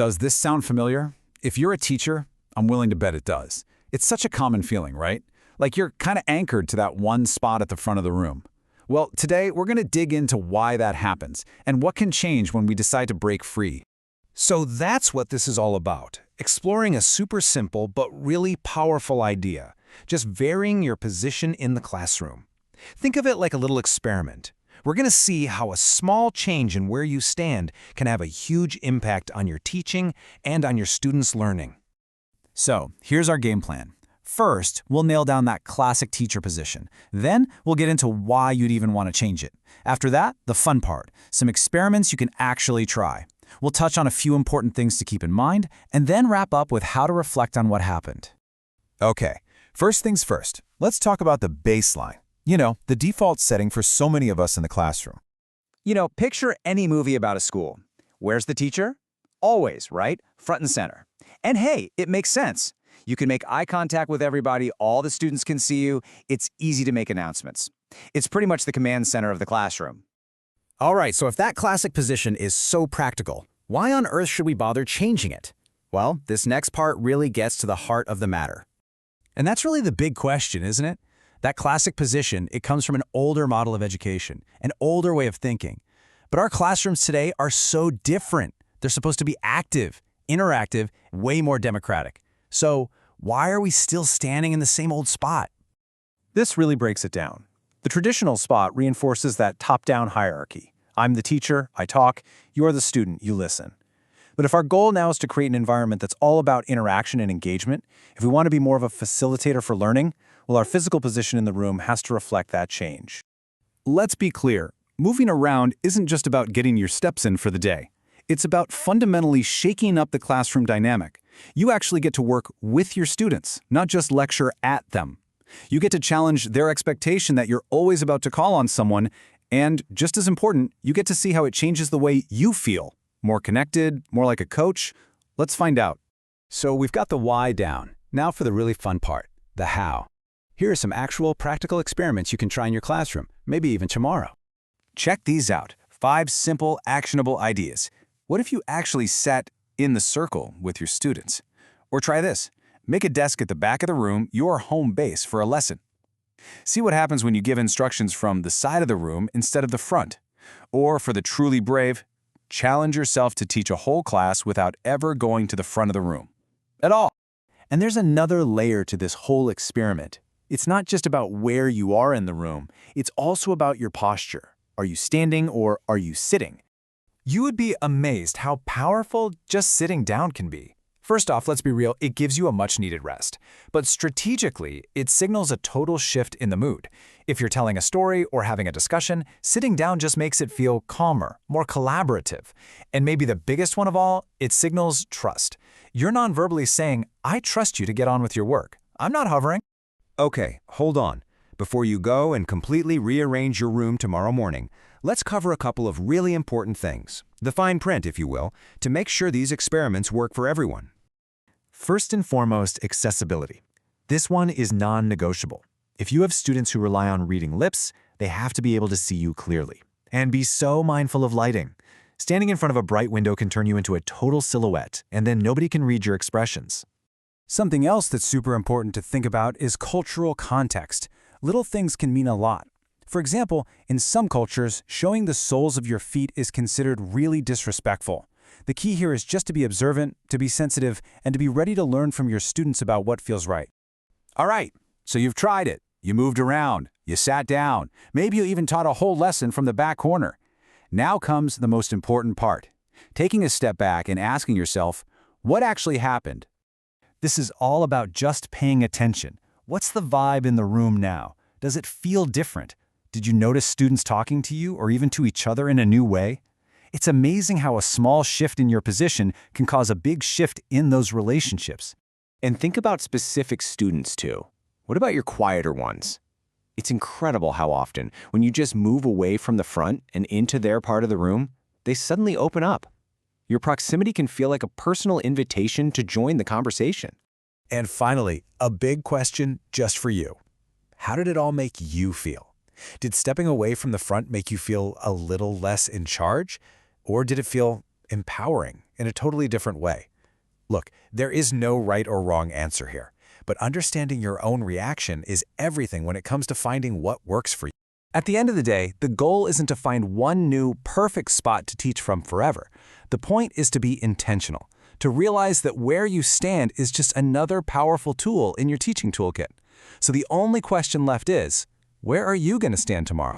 Does this sound familiar? If you're a teacher, I'm willing to bet it does. It's such a common feeling, right? Like you're kind of anchored to that one spot at the front of the room. Well, today we're going to dig into why that happens and what can change when we decide to break free. So that's what this is all about, exploring a super simple but really powerful idea, just varying your position in the classroom. Think of it like a little experiment. We're going to see how a small change in where you stand can have a huge impact on your teaching and on your students' learning. So, here's our game plan. First, we'll nail down that classic teacher position. Then, we'll get into why you'd even want to change it. After that, the fun part, some experiments you can actually try. We'll touch on a few important things to keep in mind, and then wrap up with how to reflect on what happened. Okay, first things first, let's talk about the baseline. You know, the default setting for so many of us in the classroom. Picture any movie about a school. Where's the teacher? Always, right? Front and center. And hey, it makes sense. You can make eye contact with everybody, all the students can see you, it's easy to make announcements. It's pretty much the command center of the classroom. All right, so if that classic position is so practical, why on earth should we bother changing it? Well, this next part really gets to the heart of the matter. And that's really the big question, isn't it? That classic position, it comes from an older model of education, an older way of thinking. But our classrooms today are so different. They're supposed to be active, interactive, way more democratic. So why are we still standing in the same old spot? This really breaks it down. The traditional spot reinforces that top-down hierarchy. I'm the teacher, I talk, you're the student, you listen. But if our goal now is to create an environment that's all about interaction and engagement, if we want to be more of a facilitator for learning, well, our physical position in the room has to reflect that change. Let's be clear, moving around isn't just about getting your steps in for the day. It's about fundamentally shaking up the classroom dynamic. You actually get to work with your students, not just lecture at them. You get to challenge their expectation that you're always about to call on someone, and just as important, you get to see how it changes the way you feel. More connected, more like a coach? Let's find out. So we've got the why down. Now for the really fun part, the how. Here are some actual practical experiments you can try in your classroom, maybe even tomorrow. Check these out. 5 simple, actionable ideas. What if you actually sat in the circle with your students? Or try this. Make a desk at the back of the room your home base for a lesson. See what happens when you give instructions from the side of the room instead of the front. Or for the truly brave, challenge yourself to teach a whole class without ever going to the front of the room. At all. And there's another layer to this whole experiment. It's not just about where you are in the room, it's also about your posture. Are you standing or are you sitting? You would be amazed how powerful just sitting down can be. First off, let's be real, it gives you a much-needed rest. But strategically, it signals a total shift in the mood. If you're telling a story or having a discussion, sitting down just makes it feel calmer, more collaborative. And maybe the biggest one of all, it signals trust. You're non-verbally saying, I trust you to get on with your work. I'm not hovering. Okay, hold on. Before you go and completely rearrange your room tomorrow morning, let's cover a couple of really important things, the fine print, if you will, to make sure these experiments work for everyone. First and foremost, accessibility. This one is non-negotiable. If you have students who rely on reading lips, they have to be able to see you clearly. And be so mindful of lighting. Standing in front of a bright window can turn you into a total silhouette, and then nobody can read your expressions. Something else that's super important to think about is cultural context. Little things can mean a lot. For example, in some cultures, showing the soles of your feet is considered really disrespectful. The key here is just to be observant, to be sensitive, and to be ready to learn from your students about what feels right. All right, so you've tried it. You moved around. You sat down. Maybe you even taught a whole lesson from the back corner. Now comes the most important part. Taking a step back and asking yourself, what actually happened? This is all about just paying attention. What's the vibe in the room now? Does it feel different? Did you notice students talking to you or even to each other in a new way? It's amazing how a small shift in your position can cause a big shift in those relationships. And think about specific students too. What about your quieter ones? It's incredible how often, when you just move away from the front and into their part of the room, they suddenly open up. Your proximity can feel like a personal invitation to join the conversation. And finally, a big question just for you. How did it all make you feel? Did stepping away from the front make you feel a little less in charge? Or did it feel empowering, in a totally different way. Look, there is no right or wrong answer here, but understanding your own reaction is everything when it comes to finding what works for you. At the end of the day, the goal isn't to find one new, perfect spot to teach from forever. The point is to be intentional, to realize that where you stand is just another powerful tool in your teaching toolkit. So the only question left is, where are you going to stand tomorrow?